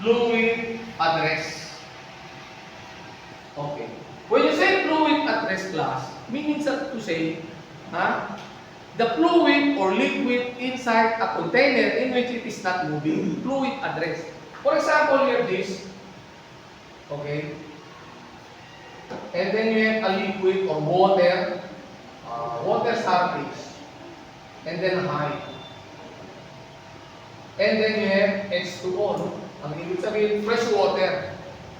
fluid address. Okay. When you say fluid address class, meaning to say, the fluid or liquid inside a container in which it is not moving, fluid address. For example, you have this, okay, and then you have a liquid or water, water surface, and then high. And then you have H2O, ang ibig sabihin, fresh water.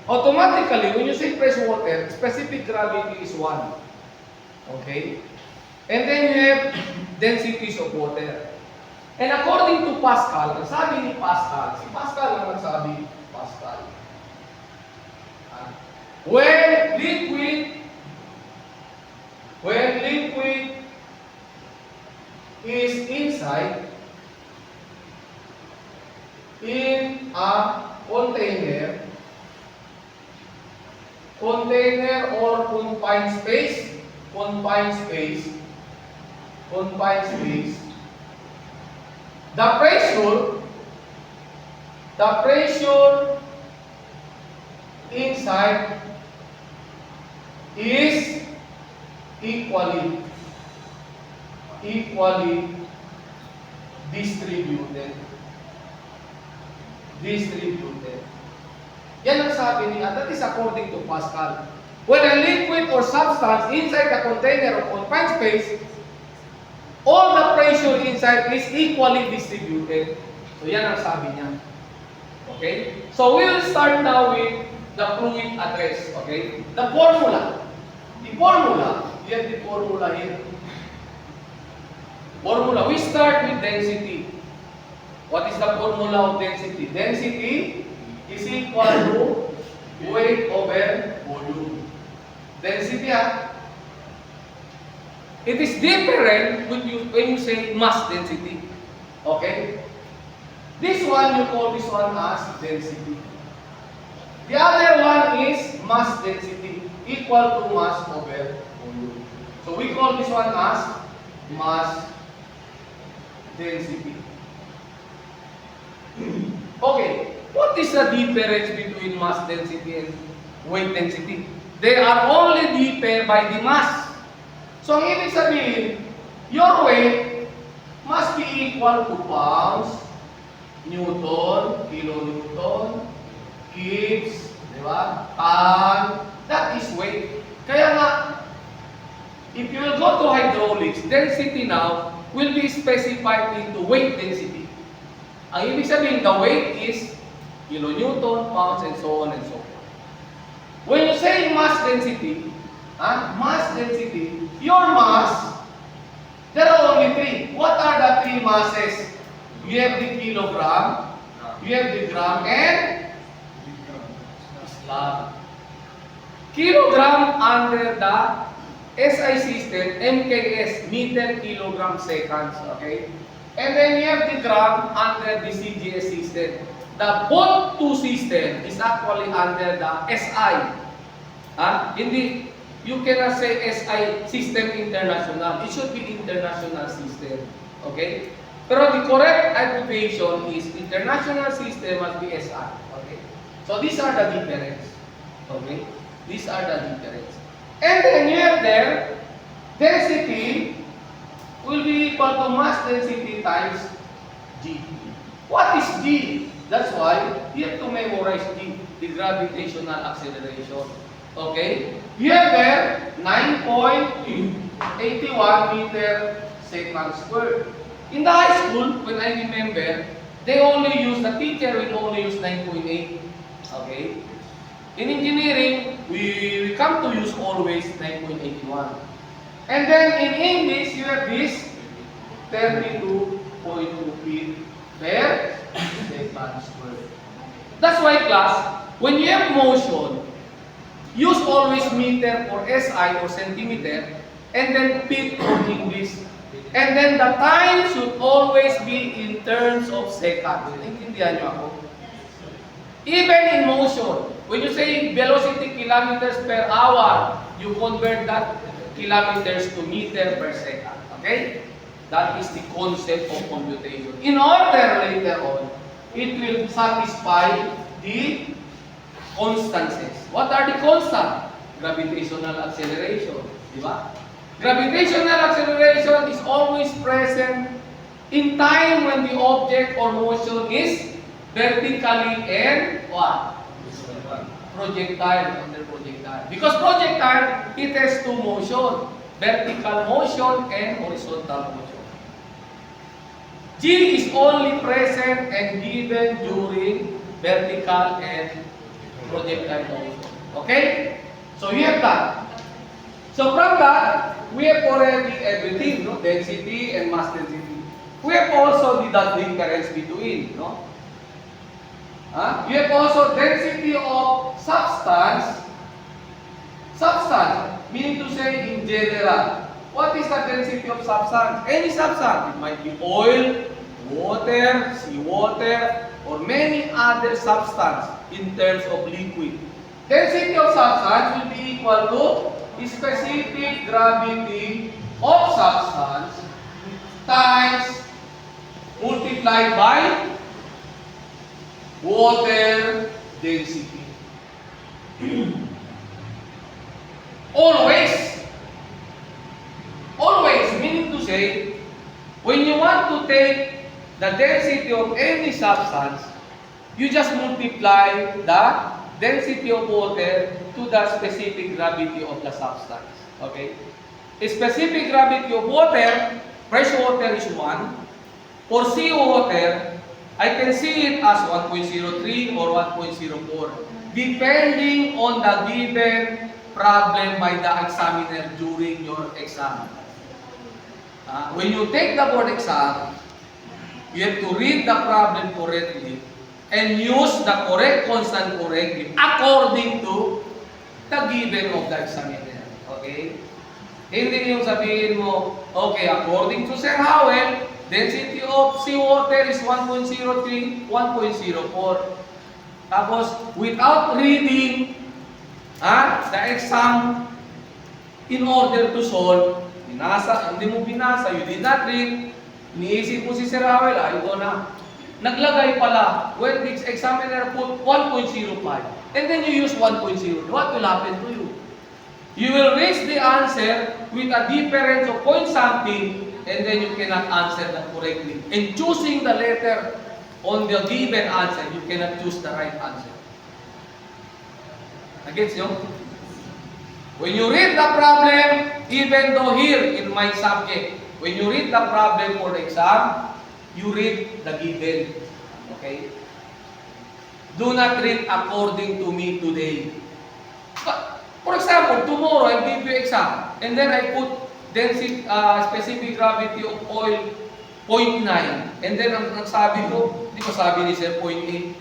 Automatically, when you say fresh water, specific gravity is 1. Okay? And then you have densities of water. And according to Pascal, ang sabi ni Pascal, si Pascal ang nagsabi, Pascal. When liquid is inside in a container or confined space, the pressure inside is equally distributed. Yan ang sabi niya, that is according to Pascal. When a liquid or substance inside the container or confined space, all the pressure inside is equally distributed. So yan ang sabi niya. Okay? So we will start now with the fluid address. Okay? The formula. You have the formula here. Formula. We start with density. What is the formula of density? Density is equal to weight over volume. Density, it is different when you say mass density. Okay? This one, you call this one as density. The other one is mass density, equal to mass over volume. So we call this one as mass density. Okay, what is the difference between mass density and weight density? They are only differ by the mass. So ang ibig sabihin, your weight must be equal to pounds, newton, kilonewton, kips, di ba? Ton, that is weight. Kaya nga, if you will go to hydraulics, density now will be specified into weight density. Ang ibig sabihin, the weight is kilonewton, pounds, and so on and so forth. When you say mass density, your mass, there are only 3. What are the 3 masses? You have the kilogram, you have the gram, and slab. Kilogram under the SI system, MKS, meter, kilogram, seconds, okay? And then you have the gram under the CGS system. The both two system is actually under the SI. You cannot say SI system international. It should be international system. Okay? Pero the correct abbreviation is international system must be SI. Okay? So these are the difference. Okay? These are the difference. And then you have there density will be equal to mass density times G. What is G? That's why you have to memorize G, the gravitational acceleration. Okay? You have there 9.81 meter second squared. In the high school, when I remember, they only use, the teacher will only use 9.8. Okay? In engineering, we come to use always 9.81. And then in English, you have this 32.2 feet per second squared. That's why, class, when you have motion, use always meter for SI or centimeter, and then feet for English. And then the time should always be in terms of seconds. Naintindihan niyo ako? Even in motion, when you say velocity kilometers per hour, you convert that kilometers to meter per second. Okay? That is the concept of commutation. In order later on, it will satisfy the constances. What are the constant? Gravitational acceleration. Diba? Gravitational acceleration is always present in time when the object or motion is vertically and what? Projectile, under projectile. Because projectile, it has two motion. Vertical motion and horizontal motion. G is only present and given during vertical and projectile motion. Okay? So we have that. So from that, we have already everything, no? Density and mass density. We have also the difference between, no? We have also density of substance. Substance, meaning to say in general. What is the density of substance? Any substance. It might be oil, water, seawater, or many other substance in terms of liquid. Density of substance will be equal to specific gravity of substance times multiplied by water density. Always, meaning to say, when you want to take the density of any substance, you just multiply the density of water to the specific gravity of the substance. Okay? A specific gravity of water, fresh water is 1. For seawater, I can see it as 1.03 or 1.04, depending on the given problem by the examiner during your exam. When you take the board exam, you have to read the problem correctly and use the correct constant correctly according to the given of the examiner. Okay? Hindi yung sabihin mo, okay, according to Sir Howell, density of seawater is 1.03, 1.04. Tapos, without reading the exam in order to solve, hindi mo binasa, you did not read, iniisip mo si Sir Howell, ito na. Naglagay pala, when the examiner put 1.05, and then you use 1.0, what will happen to you? You will reach the answer with a difference of point something, and then you cannot answer that correctly. In choosing the letter on the given answer, you cannot choose the right answer. Against you? When you read the problem, even though here in my subject, when you read the problem for the exam, you read the given. Okay? Do not read according to me today. But, for example, tomorrow I give you exam, and then I put density, specific gravity of oil 0.9, and then ang sabi ko, di ko sabi ni Sir 0.8.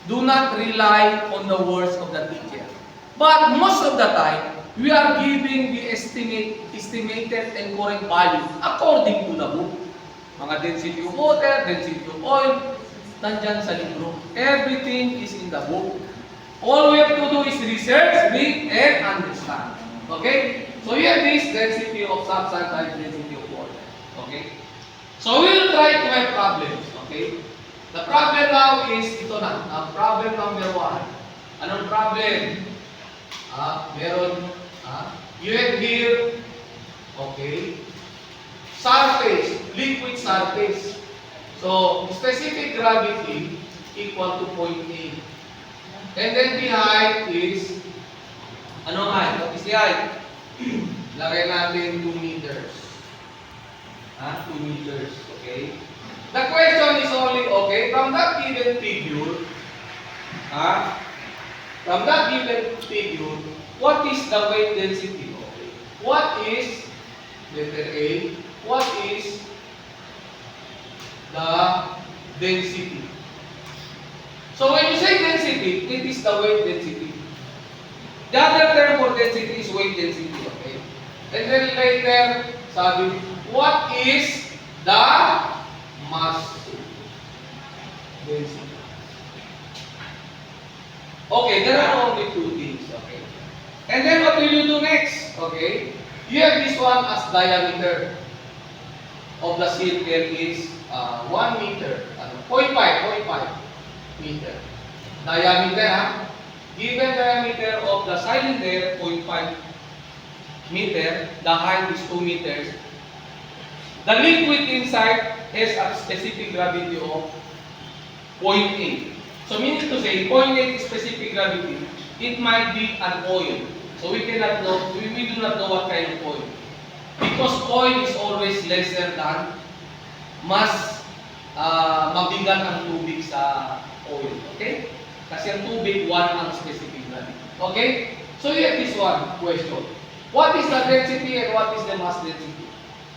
Do not rely on the words of the teacher. But most of the time, we are giving the estimated and correct value according to the book. Mga density of water, density of oil, nandyan sa libro. Everything is in the book. All we have to do is research, read, and understand. Okay? So we have this density of substance and density of water. Okay? So we will try to have problems. Okay? The problem now is ito na. Problem number 1. Anong problem? Meron, you have here, okay, surface, liquid surface. So, specific gravity equal to 0.8. And then the height is, ano height? What is the height? Lagay natin 2 meters. 2 meters, okay? The question is only, okay, from that given figure, what is the weight density? Okay. What is, letter A, what is the density? So when you say density, it is the weight density. The other term for density is weight density, okay? And then later, sabi, what is the mass density? Okay, there are only 2 things, okay? And then what will you do next? Okay? You have this one as diameter of the circle is 1 meter, 0.5 meter. Diameter, ha? Given diameter of the cylinder, 0.5 meter, the height is 2 meters. The liquid inside has a specific gravity of 0.8. So meaning to say, 0.8 specific gravity, it might be an oil. So we cannot know, we do not know what kind of oil. Because oil is always lesser than, mas mabigat ang tubig sa oil. Okay? Kasi ang tubig, 1 ang specific gravity. Okay? So here is one question. What is the density and what is the mass density?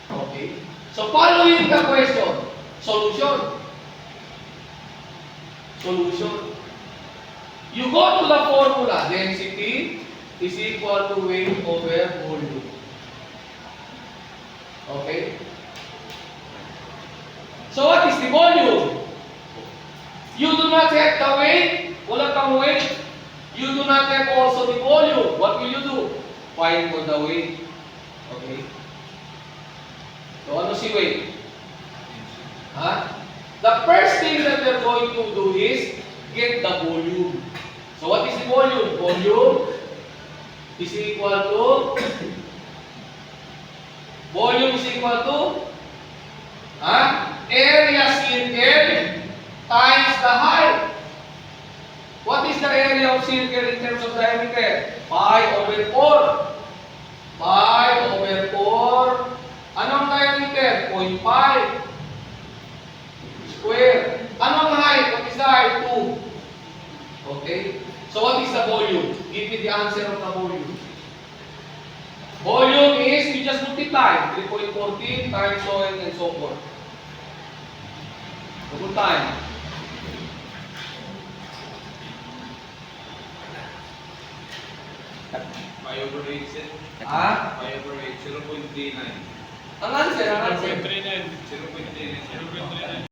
Okay? So following the question, solution. Solution. You go to the formula, density is equal to weight over volume. Okay? So what is the volume? You do not have the weight, wala kang weight. You do not have also the volume. What will you do? Find for the weight. Okay? So ano si weight? Ha? The first thing that we're going to do is get the volume. So what is the volume? Volume is equal to area circle times the height. What is the area of circle in terms of diameter? Pi over 4. Pi over 4. Anong diameter? 0.5 square. Anong height? What is the height? 2. Okay? So what is the volume? Give me the answer of the volume. Volume is, you just multiply 3.14 times so on and so forth. Double time. Pi over 8, sir. Ah? Pi over 8, 0.39. Ang answer, ang answer. 0.39. 0.39.